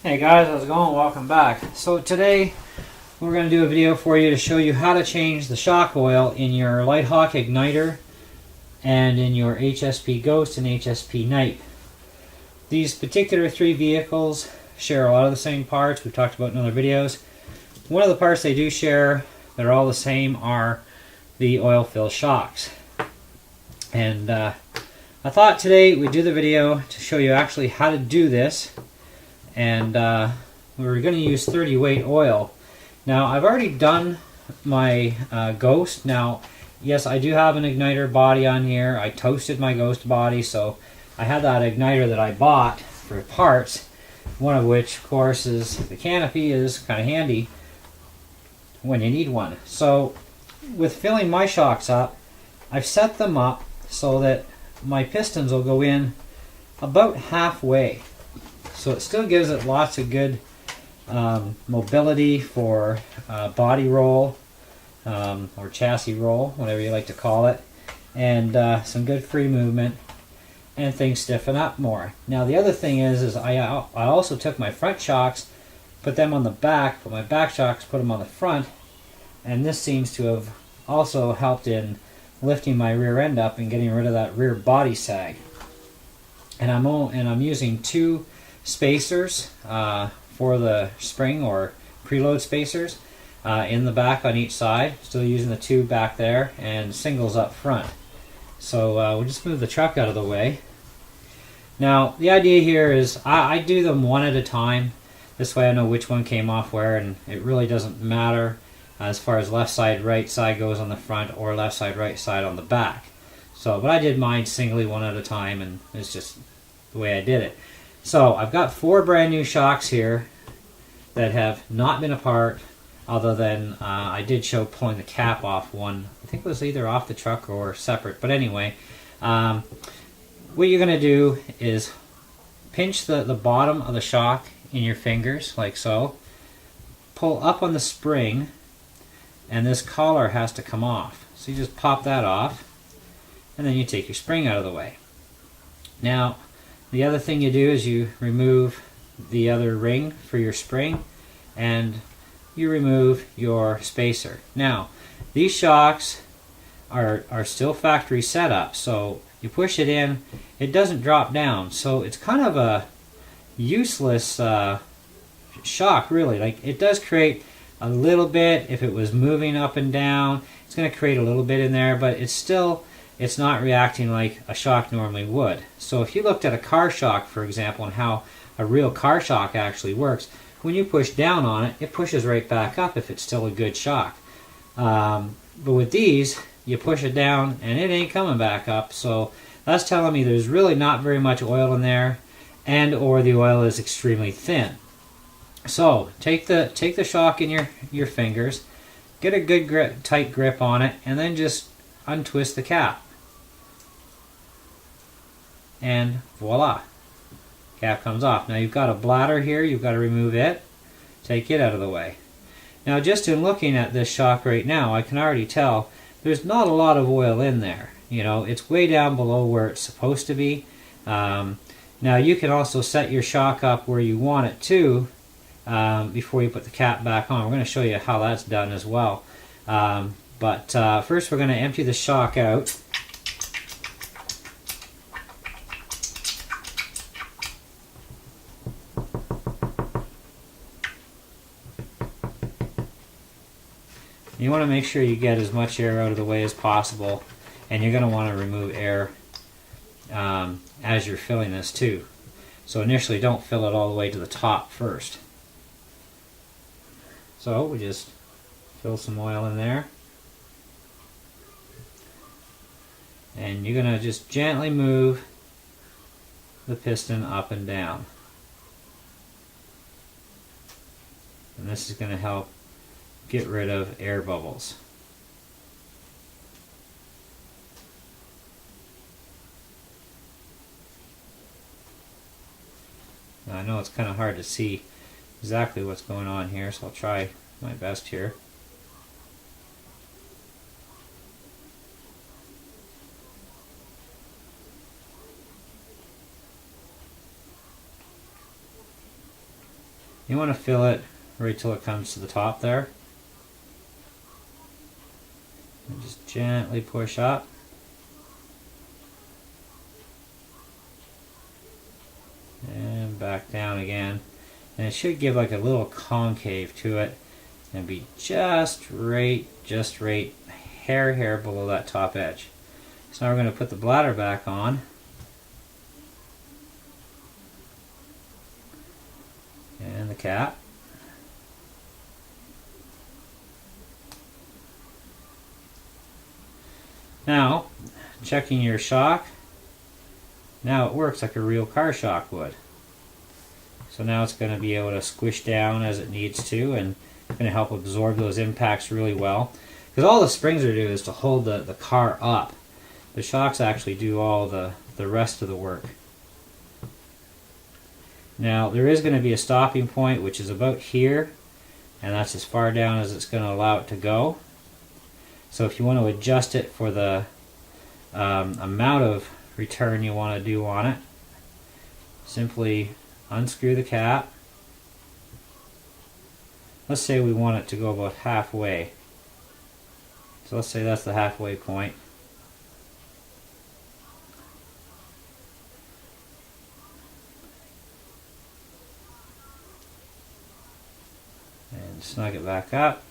Hey guys, how's it going? Welcome back. So today we're going to do a video for you to show you how to change the shock oil in your Litehawk igniter and in your HSP Ghost and HSP Knight. These particular three vehicles share a lot of the same parts we've talked about in other videos. One of the parts they do share that are all the same are the oil fill shocks. And I thought today we'd do the video to show you actually how to do this. And we're going to use 30 weight oil. Now I've already done my Ghost. Now yes, I do have an igniter body on here. I toasted my Ghost body, so I have that igniter that I bought for parts, one of which of course is the canopy is kind of handy when you need one. So with filling my shocks up, I've set them up so that my pistons will go in about halfway. So it still gives it lots of good mobility for body roll or chassis roll, whatever you like to call it, and some good free movement, and things stiffen up more. Now the other thing is I also took my front shocks, put them on the back, put my back shocks, put them on the front, and this seems to have also helped in lifting my rear end up and getting rid of that rear body sag. And I'm using two spacers for the spring, or preload spacers in the back on each side, still using the two back there, and singles up front. So we'll just move the truck out of the way. Now the idea here is I do them one at a time. This way I know which one came off where, and it really doesn't matter as far as left side right side goes on the front, or left side right side on the back. So but I did mine singly one at a time, and it's just the way I did it. So I've got 4 brand new shocks here that have not been apart, other than I did show pulling the cap off one. I think it was either off the truck or separate. But anyway, what you're going to do is pinch the bottom of the shock in your fingers, like so. Pull up on the spring, and this collar has to come off. So you just pop that off, and then you take your spring out of the way. Now, the other thing you do is you remove the other ring for your spring, and you remove your spacer. Now, these shocks are still factory setup, so you push it in, it doesn't drop down, so it's kind of a useless shock, really. Like, it does create a little bit. If it was moving up and down, it's going to create a little bit in there, but it's not reacting like a shock normally would. So if you looked at a car shock, for example, and how a real car shock actually works, when you push down on it, it pushes right back up if it's still a good shock. But with these, you push it down and it ain't coming back up. So that's telling me there's really not very much oil in there, and or the oil is extremely thin. So take the shock in your fingers, get a good tight grip on it, and then just untwist the cap. And voila, cap comes off. Now you've got a bladder here, you've got to remove it, take it out of the way. Now just in looking at this shock right now, I can already tell there's not a lot of oil in there. You know, it's way down below where it's supposed to be. Now you can also set your shock up where you want it to before you put the cap back on. We're going to show you how that's done as well. But first we're going to empty the shock out. You want to make sure you get as much air out of the way as possible, and you're going to want to remove air as you're filling this too. So initially don't fill it all the way to the top first. So we just fill some oil in there, and you're going to just gently move the piston up and down, and this is going to help get rid of air bubbles. Now, I know it's kind of hard to see exactly what's going on here, so I'll try my best here. You want to fill it right till it comes to the top there. And just gently push up. And back down again. And it should give like a little concave to it and be just right hair below that top edge. So now we're going to put the bladder back on. And the cap. Now, checking your shock. Now it works like a real car shock would. So now it's going to be able to squish down as it needs to, and it's going to help absorb those impacts really well. Because all the springs are doing is to hold the car up. The shocks actually do all the rest of the work. Now there is going to be a stopping point, which is about here, and that's as far down as it's going to allow it to go. So if you want to adjust it for the amount of return you want to do on it, simply unscrew the cap. Let's say we want it to go about halfway. So let's say that's the halfway point. And snug it back up.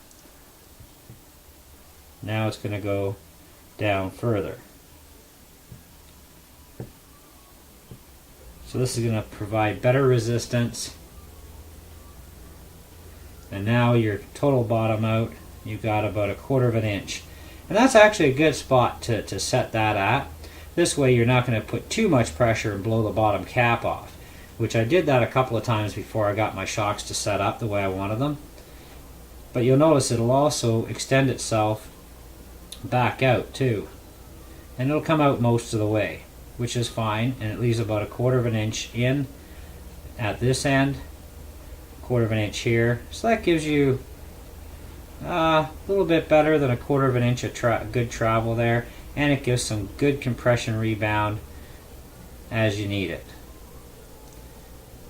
Now it's going to go down further. So this is going to provide better resistance. And now your total bottom out, you've got about 1/4 of an inch. And that's actually a good spot to set that at. This way you're not going to put too much pressure and blow the bottom cap off, which I did that a couple of times before I got my shocks to set up the way I wanted them. But you'll notice it'll also extend itself back out too. And it'll come out most of the way, which is fine, and it leaves about 1/4 of an inch in at this end, 1/4 of an inch here. So that gives you a little bit better than 1/4 of an inch of good travel there, and it gives some good compression rebound as you need it.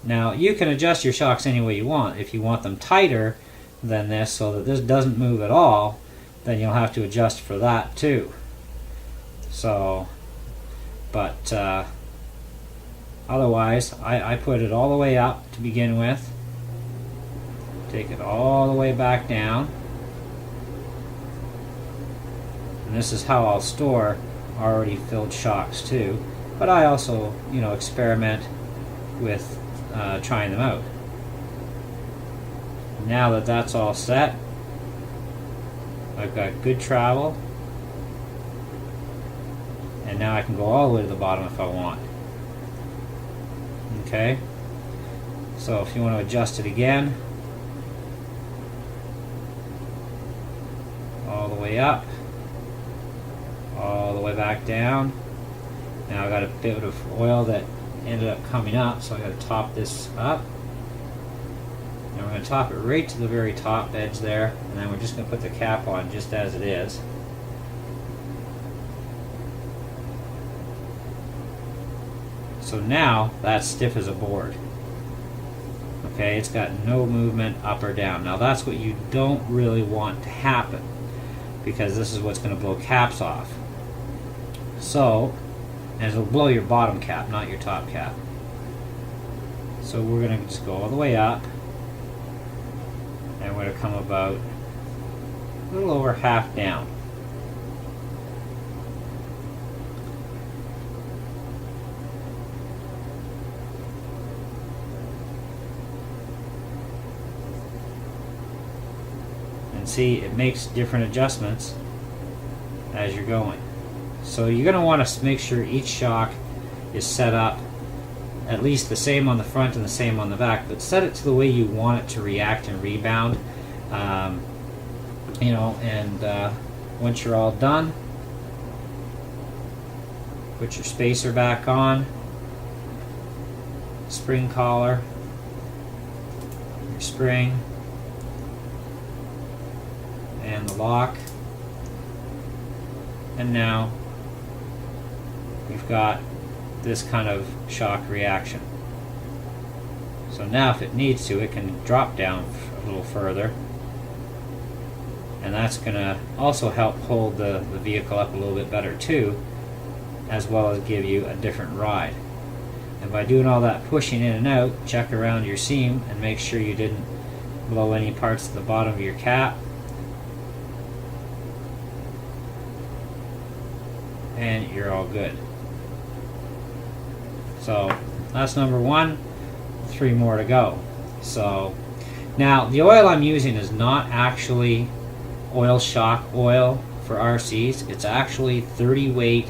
Now you can adjust your shocks any way you want. If you want them tighter than this so that this doesn't move at all, then you'll have to adjust for that too. So, but otherwise, I put it all the way up to begin with. Take it all the way back down. And this is how I'll store already filled shocks too. But I also, experiment with trying them out. Now that that's all set, I've got good travel. And now I can go all the way to the bottom if I want. Okay? So if you want to adjust it again, all the way up, all the way back down. Now I got a bit of oil that ended up coming up, so I got to top this up. And we're going to top it right to the very top edge there, and then we're just going to put the cap on just as it is. So now that's stiff as a board. Okay, it's got no movement up or down. Now that's what you don't really want to happen, because this is what's going to blow caps off. So, and it'll blow your bottom cap, not your top cap. So we're going to just go all the way up, and we're going to come about a little over half down. And see, it makes different adjustments as you're going. So you're going to want to make sure each shock is set up at least the same on the front and the same on the back, but set it to the way you want it to react and rebound. Once you're all done, put your spacer back on, spring collar, your spring, and the lock. And now we've got this kind of shock reaction. So now if it needs to, it can drop down a little further. And that's going to also help hold the vehicle up a little bit better too, as well as give you a different ride. And by doing all that pushing in and out, check around your seam and make sure you didn't blow any parts at the bottom of your cap. And you're all good. So that's number one. 3 more to go. So now the oil I'm using is not actually oil shock oil for RCs. It's actually 30 weight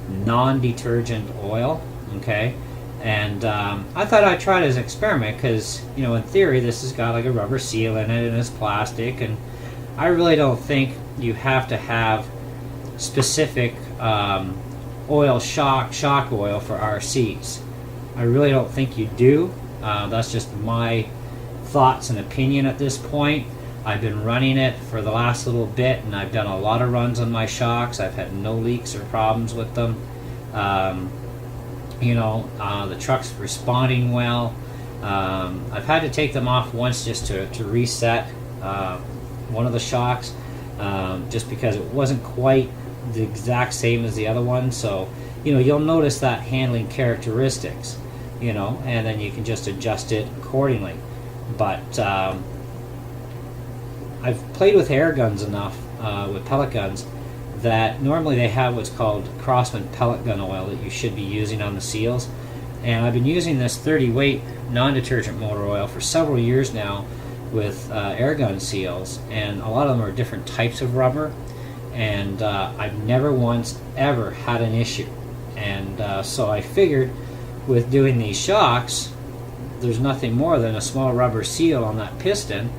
non-detergent oil. Okay, and I thought I'd try it as an experiment because, you know, in theory this has got like a rubber seal in it and it's plastic, and I really don't think you have to have specific oil shock oil for RCs. I really don't think you do. That's just my thoughts and opinion at this point. I've been running it for the last little bit, and I've done a lot of runs on my shocks. I've had no leaks or problems with them. You know, the truck's responding well. I've had to take them off once just to reset one of the shocks, just because it wasn't quite the exact same as the other one. So, you know, you'll notice that handling characteristics, you know, and then you can just adjust it accordingly. But I've played with air guns enough, with pellet guns, that normally they have what's called Crossman pellet gun oil that you should be using on the seals. And I've been using this 30 weight non-detergent motor oil for several years now with air gun seals, and a lot of them are different types of rubber, and I've never once ever had an issue. And so I figured with doing these shocks, there's nothing more than a small rubber seal on that piston,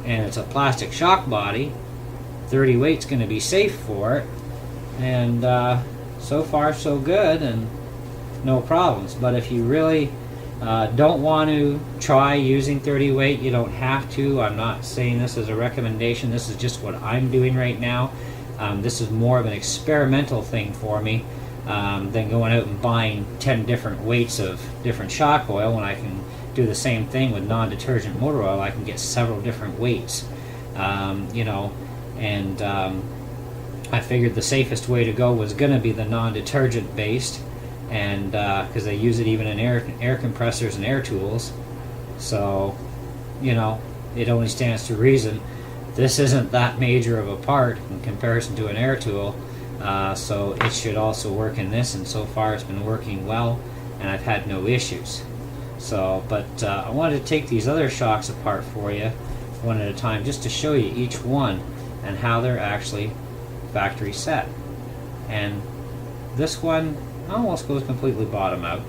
and it's a plastic shock body. 30 weight's going to be safe for it, and so far so good, and no problems. But if you really don't want to try using 30 weight, you don't have to. I'm not saying this is a recommendation. This is just what I'm doing right now. This is more of an experimental thing for me than going out and buying 10 different weights of different shock oil. When I can do the same thing with non-detergent motor oil, I can get several different weights, you know. And I figured the safest way to go was going to be the non-detergent based, and because they use it even in air compressors and air tools. So, you know, it only stands to reason this isn't that major of a part in comparison to an air tool, so it should also work in this, and so far it's been working well, and I've had no issues. So, but I wanted to take these other shocks apart for you one at a time, just to show you each one and how they're actually factory set. And this one almost goes completely bottom out,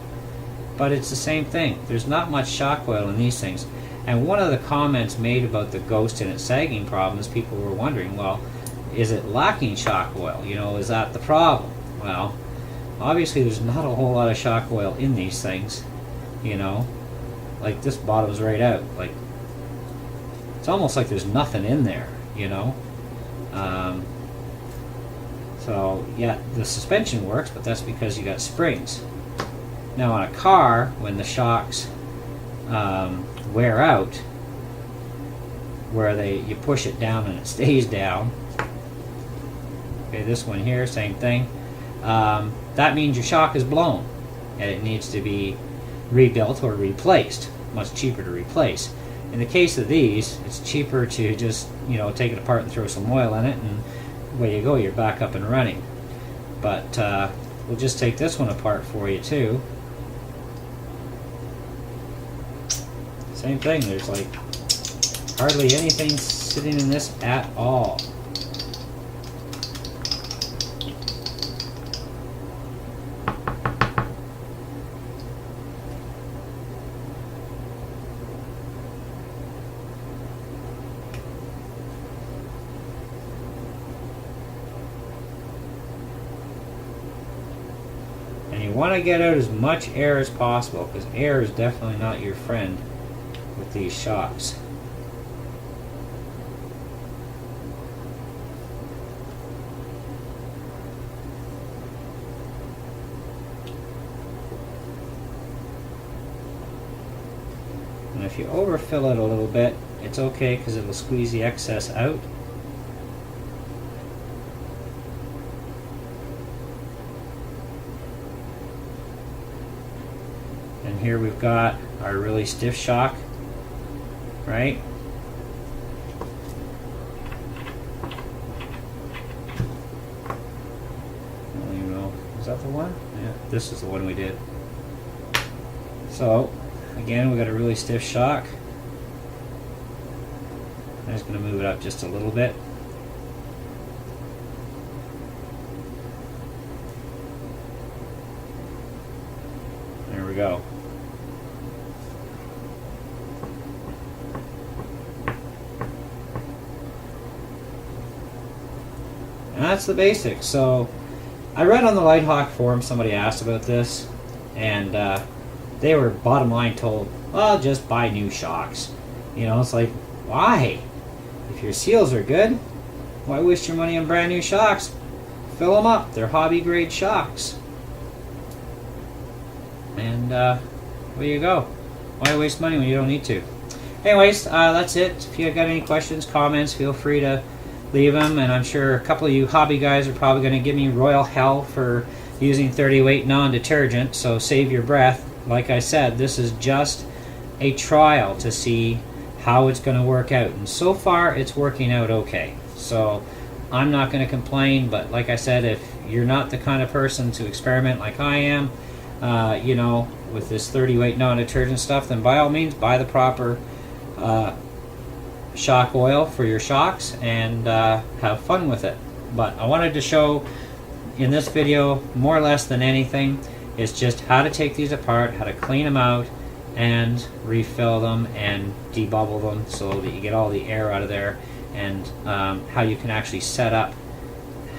but it's the same thing. There's not much shock oil in these things. And one of the comments made about the ghost and its sagging problems, people were wondering, well, is it lacking shock oil? You know, is that the problem? Well, obviously there's not a whole lot of shock oil in these things, you know. Like this bottom's right out. Like, it's almost like there's nothing in there, you know. So yeah, the suspension works, but that's because you got springs. Now on a car, when the shocks wear out, where you push it down and it stays down. Okay, this one here, same thing. That means your shock is blown, and it needs to be rebuilt or replaced. Much cheaper to replace. In the case of these, it's cheaper to just, you know, take it apart and throw some oil in it, and away you go, you're back up and running. But we'll just take this one apart for you too. Same thing, there's like hardly anything sitting in this at all. And you want to get out as much air as possible, because air is definitely not your friend with these shocks. if you overfill it a little bit, it's okay because it'll squeeze the excess out. And here we've got our really stiff shock, right? I don't even know, is that the one? Yeah, this is the one we did. So, again, we got a really stiff shock. I'm just going to move it up just a little bit. There we go. And that's the basics. So I read on the Litehawk forum, somebody asked about this, and they were bottom line told, well, just buy new shocks. You know, it's like, why? If your seals are good, why waste your money on brand new shocks? Fill them up. They're hobby grade shocks. And there you go. Why waste money when you don't need to? Anyways, that's it. If you got any questions, comments, feel free to leave them. And I'm sure a couple of you hobby guys are probably going to give me royal hell for using 30-weight non-detergent, so save your breath. Like I said, this is just a trial to see how it's going to work out. And so far, it's working out okay. So I'm not going to complain, but like I said, if you're not the kind of person to experiment like I am, you know, with this 30-weight non-detergent stuff, then by all means buy the proper shock oil for your shocks and have fun with it. But I wanted to show in this video, more or less than anything, is just how to take these apart, how to clean them out and refill them and debubble them so that you get all the air out of there, and how you can actually set up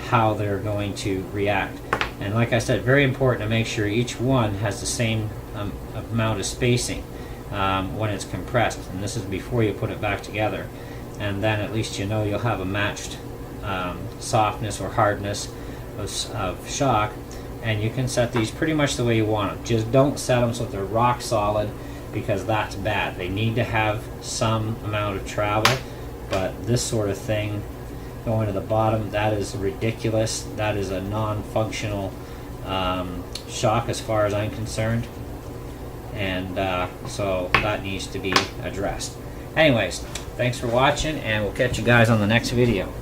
how they're going to react. And like I said, very important to make sure each one has the same amount of spacing when it's compressed. And this is before you put it back together. And then at least you know you'll have a matched softness or hardness of shock. And you can set these pretty much the way you want them. Just don't set them so that they're rock solid, because that's bad. They need to have some amount of travel. But this sort of thing going to the bottom, that is ridiculous. That is a non-functional shock as far as I'm concerned. And so that needs to be addressed. Anyways, thanks for watching, and we'll catch you guys on the next video.